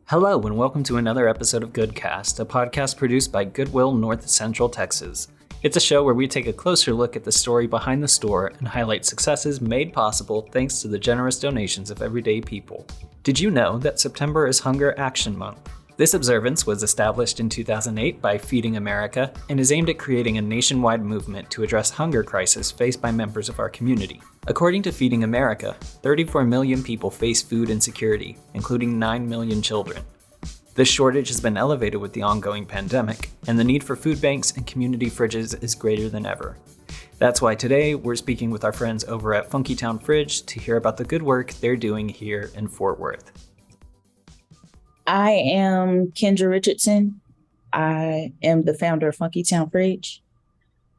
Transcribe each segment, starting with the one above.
Hello and welcome to another episode of GoodCast, a podcast produced by Goodwill North Central Texas. It's a show where we take a closer look at the story behind the store and highlight successes made possible thanks to the generous donations of everyday people. Did you know that September is Hunger Action Month? This observance was established in 2008 by Feeding America and is aimed at creating a nationwide movement to address hunger crisis faced by members of our community. According to Feeding America, 34 million people face food insecurity, including 9 million children. This shortage has been elevated with the ongoing pandemic, and the need for food banks and community fridges is greater than ever. That's why today we're speaking with our friends over at Funky Town Fridge to hear about the good work they're doing here in Fort Worth. I am Kendra Richardson. I am the founder of Funky Town Fridge.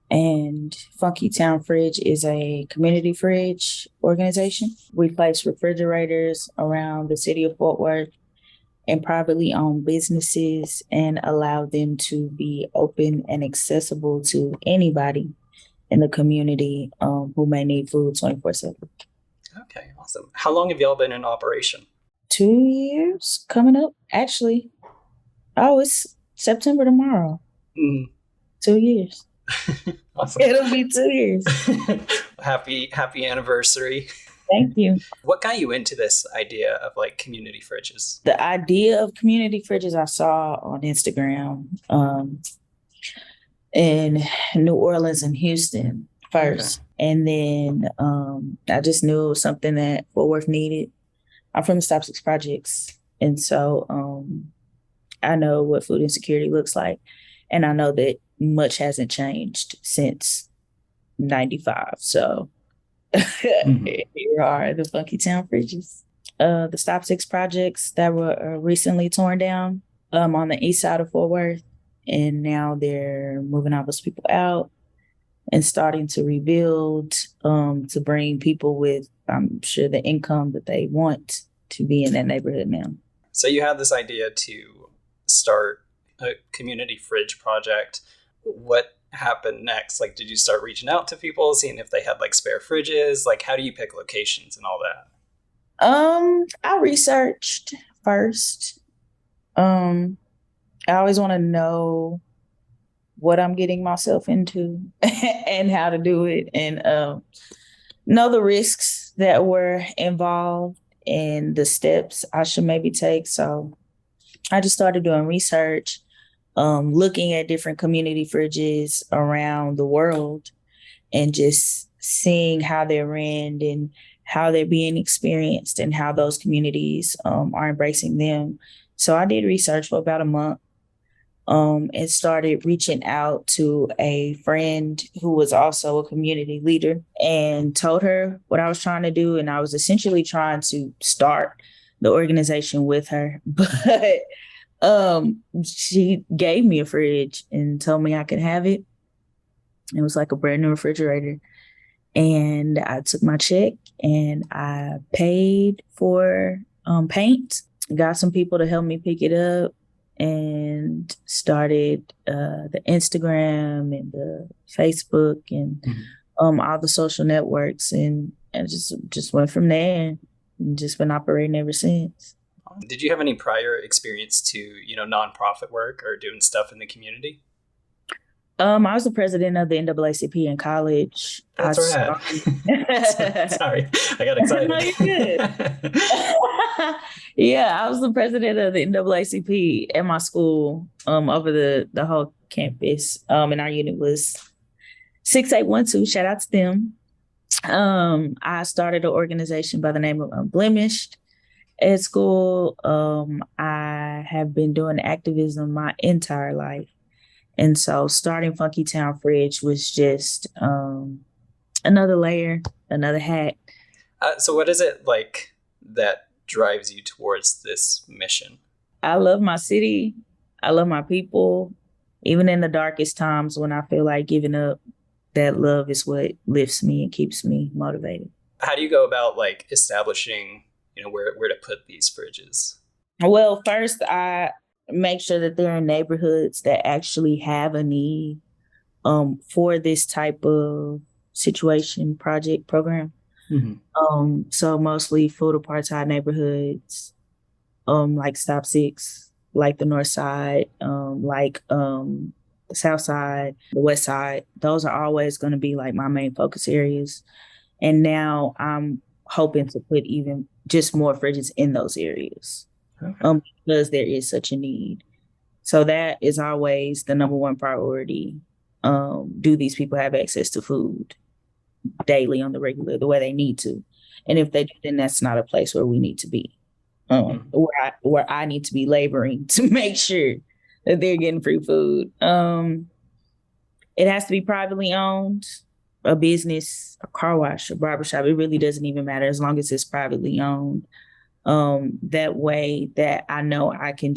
And Funky Town Fridge is a community fridge organization. We place refrigerators around the city of Fort Worth and privately owned businesses and allow them to be open and accessible to anybody in the community who may need food 24/7. Okay, awesome. How long have y'all been in operation? 2 years coming up, actually. Oh, it's September tomorrow. 2 years. Awesome. It'll be 2 years. Happy anniversary. Thank you. What got you into this idea of community fridges? The idea of community fridges I saw on Instagram in New Orleans and Houston first. Okay. And then I just knew it was something that Fort Worth needed. I'm from the Stop 6 Projects. And so I know what food insecurity looks like. And I know that much hasn't changed since 95. So here are the Funky Town Fridges. The Stop 6 Projects that were recently torn down on the east side of Fort Worth. And now they're moving all those people out and starting to rebuild to bring people with, I'm sure, the income that they want to be in that neighborhood now. So you had this idea to start a community fridge project. What happened next? Did you start reaching out to people, seeing if they had spare fridges? How do you pick locations and all that? I researched first. I always want to know what I'm getting myself into and how to do it, and know the risks that were involved and the steps I should maybe take. So I just started doing research, looking at different community fridges around the world and just seeing how they're ran and how they're being experienced and how those communities are embracing them. So I did research for about a month. And started reaching out to a friend who was also a community leader and told her what I was trying to do. And I was essentially trying to start the organization with her. But she gave me a fridge and told me I could have it. It was like a brand new refrigerator. And I took my check and I paid for paint, got some people to help me pick it up, and started the Instagram and the Facebook and all the social networks, and just went from there and just been operating ever since. Did you have any prior experience to nonprofit work or doing stuff in the community? I was the president of the NAACP in college. That's right. Sorry, I got excited. No, you're good. Yeah, I was the president of the NAACP at my school over the whole campus. And our unit was 6812. Shout out to them. I started an organization by the name of Unblemished at school. I have been doing activism my entire life. And so starting Funky Town Fridge was just another layer, another hat. So what is it that drives you towards this mission? I love my city. I love my people. Even in the darkest times when I feel like giving up, that love is what lifts me and keeps me motivated. How do you go about establishing, where to put these fridges? Well, first I make sure that they're in neighborhoods that actually have a need for this type of situation, project, program. So mostly food apartheid neighborhoods, like Stop Six, like the North Side, like the South Side, the West Side. Those are always going to be like my main focus areas. And now I'm hoping to put even just more fridges in those areas, because there is such a need. So that is always the number one priority. Do these people have access to food daily on the regular, the way they need to? And if they do, then that's not a place where we need to be. Where I need to be laboring to make sure that they're getting free food. It has to be privately owned, a business, a car wash, a barbershop. It really doesn't even matter as long as it's privately owned. That way that I know I can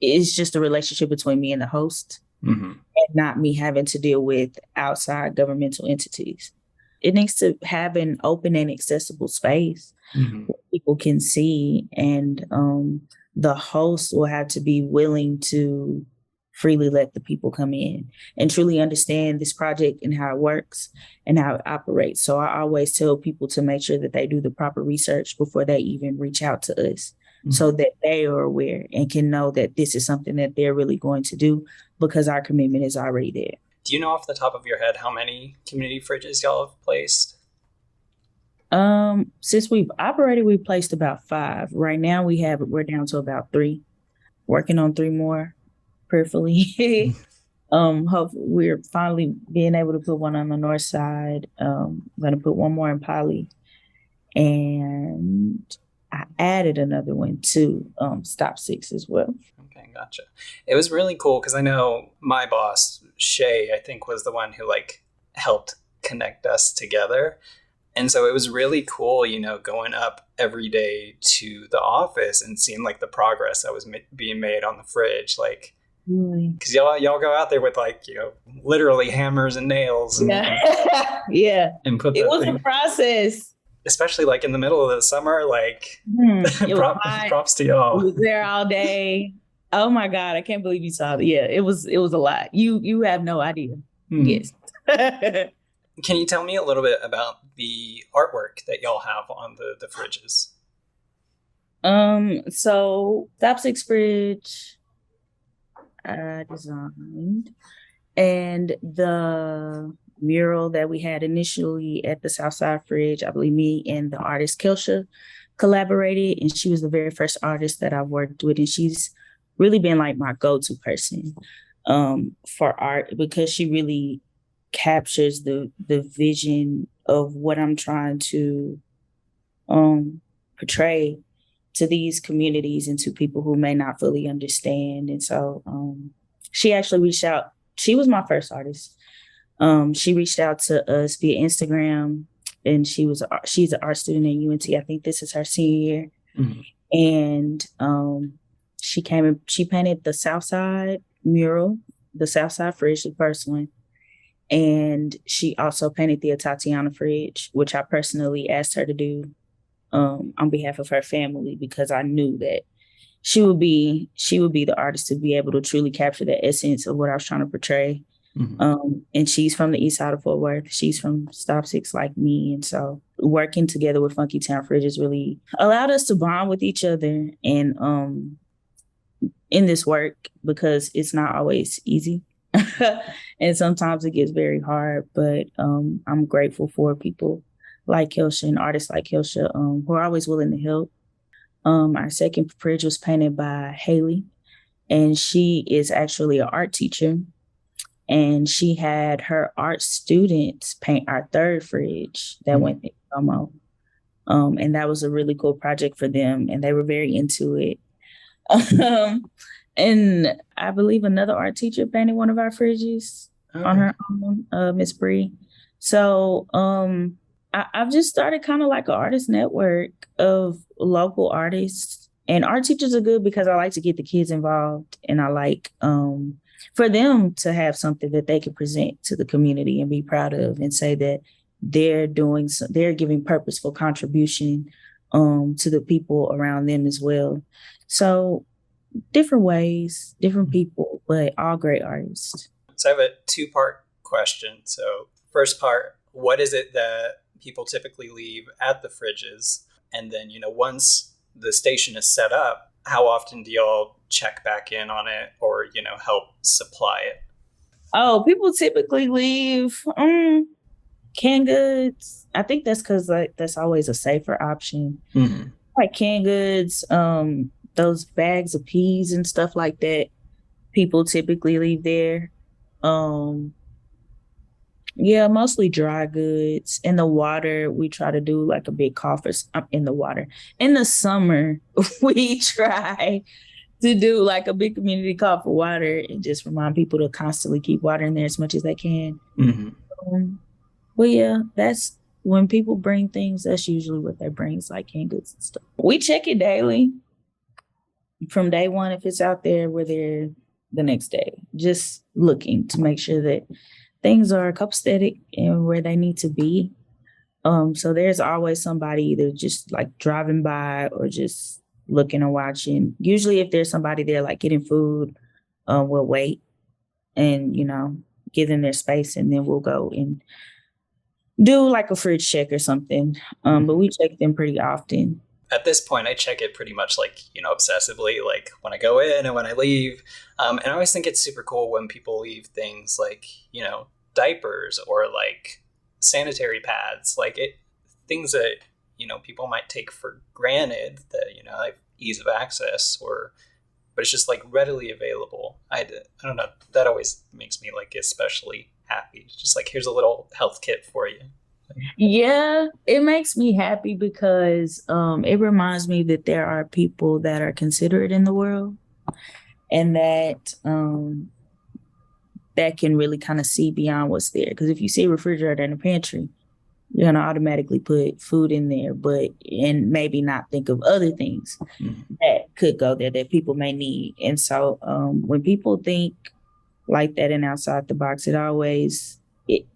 it's just a relationship between me and the host, and not me having to deal with outside governmental entities. It needs to have an open and accessible space where people can see, and the host will have to be willing to freely let the people come in and truly understand this project and how it works and how it operates. So I always tell people to make sure that they do the proper research before they even reach out to us, so that they are aware and can know that this is something that they're really going to do, because our commitment is already there. Do you know off the top of your head how many community fridges y'all have placed? Since we've operated, we've placed about 5. Right now we're down to about 3, working on 3 more, prayerfully. Hopefully we're finally being able to put one on the north side. I'm going to put one more in Poly, and I added another one to Stop Six as well. Okay, gotcha. It was really cool because I know my boss, Shay, I think was the one who helped connect us together. And so it was really cool, going up every day to the office and seeing the progress that was being made on the fridge. Because y'all go out there with literally hammers and nails. And, yeah. And put it was a process. Especially in the middle of the summer, props to y'all. I was there all day. Oh my God, I can't believe you saw it. Yeah, it was a lot. You have no idea. Yes. Can you tell me a little bit about the artwork that y'all have on the fridges? So Stop Six Fridge I designed, and the mural that we had initially at the Southside Fridge, I believe me and the artist Kelsha collaborated, and she was the very first artist that I worked with, and she's really been my go-to person for art, because she really captures the vision of what I'm trying to portray to these communities and to people who may not fully understand. And so she actually reached out. She was my first artist. She reached out to us via Instagram, and she's an art student at UNT. I think this is her senior year. And she came and she painted the Southside mural, the Southside Fridge, the first one. And she also painted the Tatiana Fridge, which I personally asked her to do on behalf of her family, because I knew that she would be the artist to be able to truly capture the essence of what I was trying to portray. And she's from the east side of Fort Worth. She's from Stop Six like me. And so working together with Funky Town Fridges really allowed us to bond with each other and in this work, because it's not always easy. And sometimes it gets very hard, but I'm grateful for people like Kelsha and artists like Kelsha who are always willing to help. Our second fridge was painted by Haley, and she is actually an art teacher. And she had her art students paint our third fridge that went in promo. And that was a really cool project for them, and they were very into it. And I believe another art teacher painted one of our fridges on her own, Miss Bree. So I've just started kind of like an artist network of local artists. And art teachers are good because I like to get the kids involved, and I like for them to have something that they can present to the community and be proud of, and say that they're giving purposeful contribution to the people around them as well. So different ways, different people, but all great artists. So I have a 2-part question. So first part, what is it that people typically leave at the fridges? And then, once the station is set up, how often do y'all check back in on it or, help supply it? Oh, people typically leave canned goods. I think that's because that's always a safer option. Mm-hmm. Like canned goods, those bags of peas and stuff like that. People typically leave there. Um, yeah, mostly dry goods. In the water, we try to do like a big coffer in the water. In the summer, we try to do like a big community call for water and just remind people to constantly keep water in there as much as they can. Mm-hmm. But yeah, that's when people bring things, that's usually what they bring, is like canned goods and stuff. We check it daily. From day one, if it's out there, we're there the next day, just looking to make sure that things are copacetic and where they need to be. So there's always somebody either just like driving by or just looking and watching. Usually if there's somebody there like getting food, we'll wait and, give them their space, and then we'll go and do like a fridge check or something. But we check them pretty often. At this point, I check it pretty much like, obsessively, like when I go in and when I leave. And I always think it's super cool when people leave things like, diapers or like sanitary pads, like things that, people might take for granted that, like ease of access but it's just like readily available. I don't know. That always makes me like especially happy. It's just like, here's a little health kit for you. Yeah, it makes me happy because it reminds me that there are people that are considerate in the world, and that that can really kind of see beyond what's there. Because if you see a refrigerator in a pantry, you're going to automatically put food in there, and maybe not think of other things that could go there that people may need. And so when people think like that and outside the box, it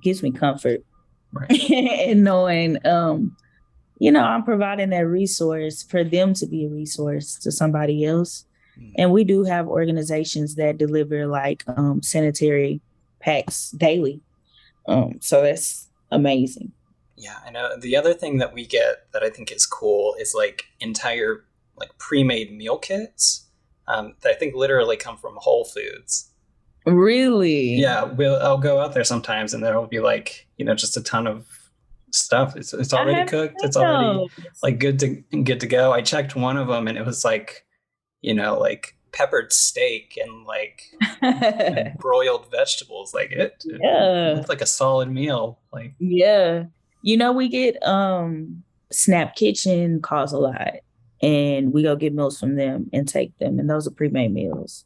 gives me comfort. Right. And knowing, I'm providing that resource for them to be a resource to somebody else. And we do have organizations that deliver like sanitary packs daily. So that's amazing. Yeah, I know. The other thing that we get that I think is cool is like entire like pre-made meal kits that I think literally come from Whole Foods. Really? Yeah, I'll go out there sometimes and there will be like, just a ton of stuff. It's already cooked. It's already like good to go. I checked one of them and it was like, like peppered steak and like and broiled vegetables. Like it looked like a solid meal. Like, yeah. We get Snap Kitchen calls a lot, and we go get meals from them and take them, and those are pre-made meals.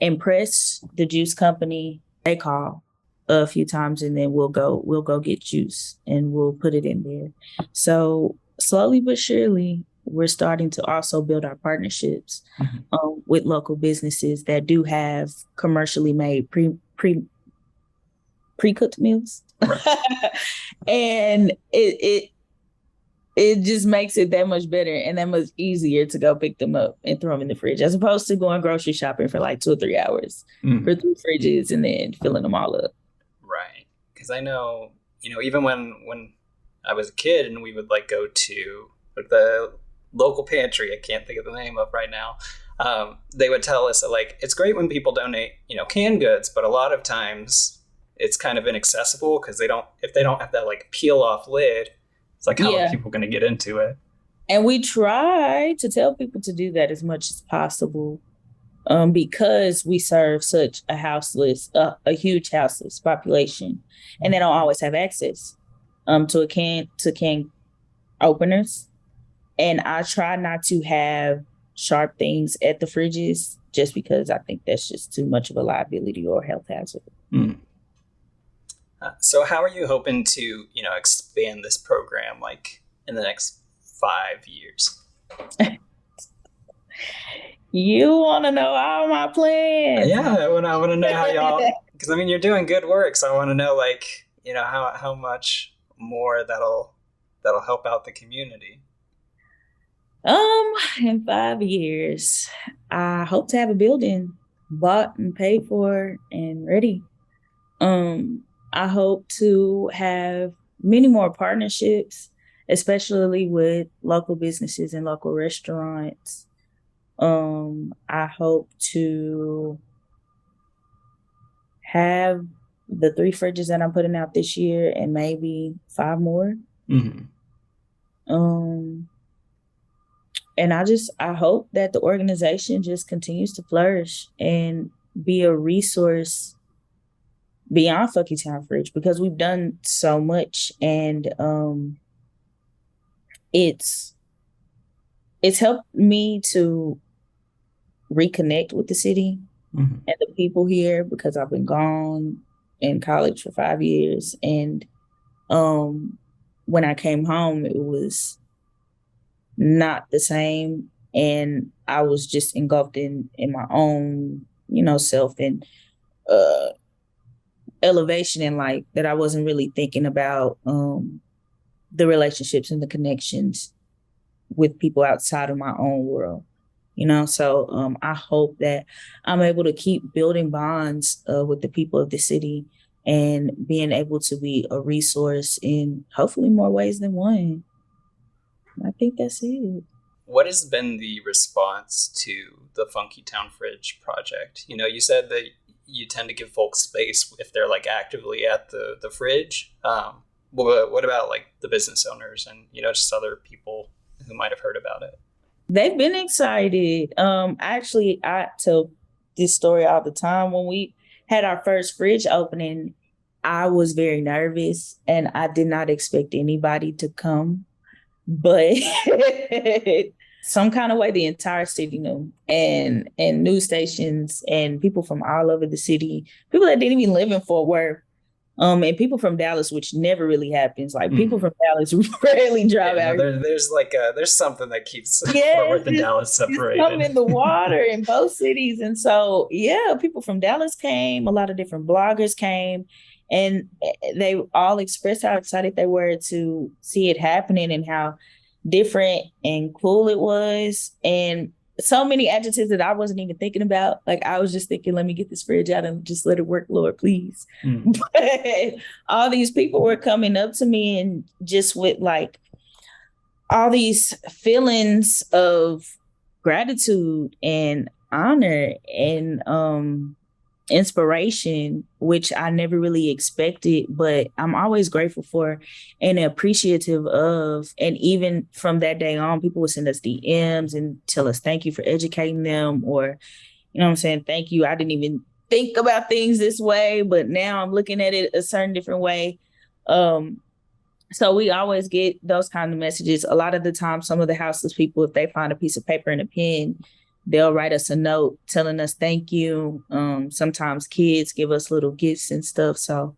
Impress, the juice company, they call a few times, and then we'll go get juice and we'll put it in there. So slowly but surely, we're starting to also build our partnerships with local businesses that do have commercially made pre-cooked meals. Right. And it just makes it that much better and that much easier to go pick them up and throw them in the fridge, as opposed to going grocery shopping for like 2 or 3 hours for 3 fridges and then filling them all up. Right. Because I know, even when I was a kid and we would like go to like the local pantry, I can't think of the name of right now. They would tell us that like, it's great when people donate, canned goods, but a lot of times it's kind of inaccessible because if they don't have that like peel off lid, it's like, how are people going to get into it? And we try to tell people to do that as much as possible because we serve such a huge houseless population, and they don't always have access to can openers. And I try not to have sharp things at the fridges just because I think that's just too much of a liability or health hazard. So how are you hoping to, expand this program like in the next 5 years? You want to know all my plans? Yeah, I want to know how y'all, because you're doing good work. So I want to know like, how much more that'll help out the community. In 5 years, I hope to have a building bought and paid for and ready. I hope to have many more partnerships especially with local businesses and local restaurants. I hope to have the 3 fridges that I'm putting out this year and maybe 5 more. Mm-hmm. And I hope that the organization just continues to flourish and be a resource beyond Funky Town Fridge, because we've done so much, and it's helped me to reconnect with the city and the people here, because I've been gone in college for 5 years, and when I came home, it was not the same, and I was just engulfed in my own, self and elevation in life, that I wasn't really thinking about the relationships and the connections with people outside of my own world. So I hope that I'm able to keep building bonds with the people of the city and being able to be a resource in hopefully more ways than one. I think that's it. What has been the response to the Funky Town Fridge project? You said that you tend to give folks space if they're like actively at the fridge. What about like the business owners and, just other people who might have heard about it? They've been excited. Actually, I tell this story all the time. When we had our first fridge opening, I was very nervous and I did not expect anybody to come. But some kind of way, the entire city knew, and news stations and people from all over the city, people that didn't even live in Fort Worth, and people from Dallas, which never really happens. Like people from Dallas rarely drive out. There's something that keeps Fort Worth and Dallas separated. Something in the water in both cities, and so people from Dallas came. A lot of different bloggers came, and they all expressed how excited they were to see it happening and how different and cool it was, and so many adjectives that I wasn't even thinking about. Like I was just thinking, let me get this fridge out and just let it work, Lord, please. But all these people were coming up to me and just with like all these feelings of gratitude and honor and inspiration, which I never really expected, but I'm always grateful for and appreciative of. And even from that day on, people would send us DMs and tell us thank you for educating them, or, I'm saying, thank you. I didn't even think about things this way, but now I'm looking at it a certain different way. So we always get those kind of messages. A lot of the time, some of the houseless people, if they find a piece of paper and a pen, they'll write us a note telling us thank you. Sometimes kids give us little gifts and stuff. So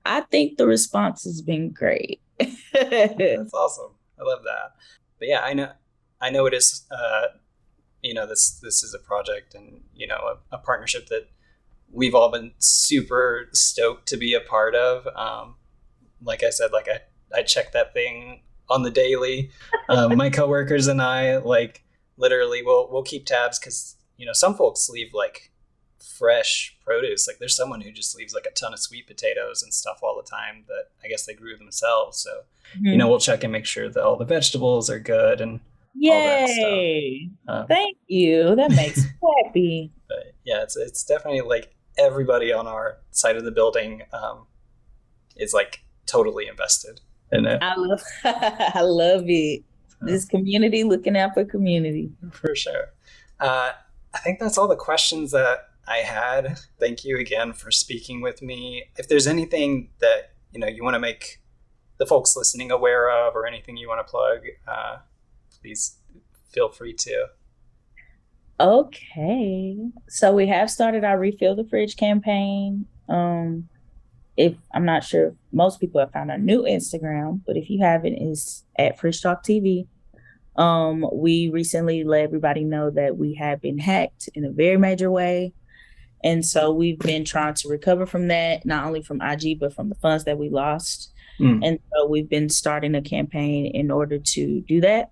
I think the response has been great. That's awesome. I love that. But yeah, I know it is, this is a project and, a partnership that we've all been super stoked to be a part of. Like I said, like I check that thing on the daily. My coworkers and I, like, literally we'll keep tabs because some folks leave like fresh produce. Like there's someone who just leaves like a ton of sweet potatoes and stuff all the time that I guess they grew themselves. So we'll check and make sure that all the vegetables are good and all that stuff. Thank you. That makes me happy. But yeah, it's definitely like everybody on our side of the building is like totally invested in it. I love it. This community, looking out for community. For sure. I think that's all the questions that I had. Thank you again for speaking with me. If there's anything that you want to make the folks listening aware of, or anything you want to plug, please feel free to. Okay. So we have started our Refill the Fridge campaign. If I'm not sure if most people have found our new Instagram, but if you haven't, it's at Fridge Talk TV. We recently let everybody know that we have been hacked in a very major way. And so we've been trying to recover from that, not only from IG, but from the funds that we lost. And so we've been starting a campaign in order to do that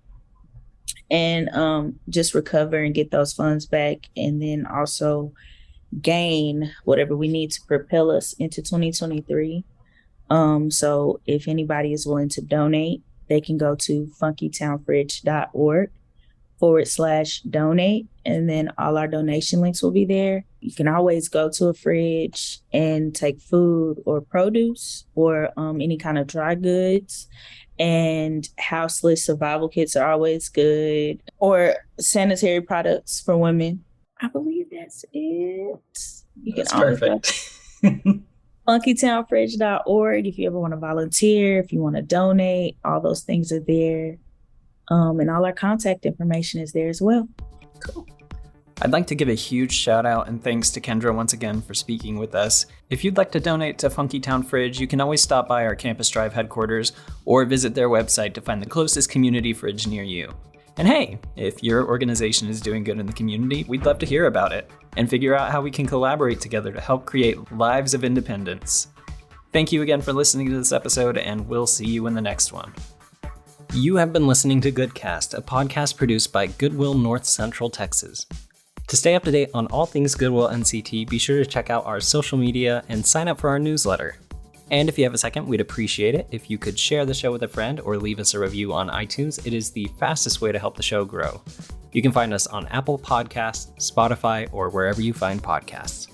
and just recover and get those funds back, and then also gain whatever we need to propel us into 2023. So if anybody is willing to donate, they can go to funkytownfridge.org/donate. And then all our donation links will be there. You can always go to a fridge and take food or produce or any kind of dry goods. And houseless survival kits are always good, or sanitary products for women. I believe that's it. That's perfect. funkytownfridge.org if you ever want to volunteer, if you want to donate, all those things are there. And all our contact information is there as well. Cool. I'd like to give a huge shout out and thanks to Kendra once again for speaking with us. If you'd like to donate to Funky Town Fridge, you can always stop by our Campus Drive headquarters or visit their website to find the closest community fridge near you. And hey, if your organization is doing good in the community, we'd love to hear about it and figure out how we can collaborate together to help create lives of independence. Thank you again for listening to this episode, and we'll see you in the next one. You have been listening to GoodCast, a podcast produced by Goodwill North Central Texas. To stay up to date on all things Goodwill NCT, be sure to check out our social media and sign up for our newsletter. And if you have a second, we'd appreciate it if you could share the show with a friend or leave us a review on iTunes. It is the fastest way to help the show grow. You can find us on Apple Podcasts, Spotify, or wherever you find podcasts.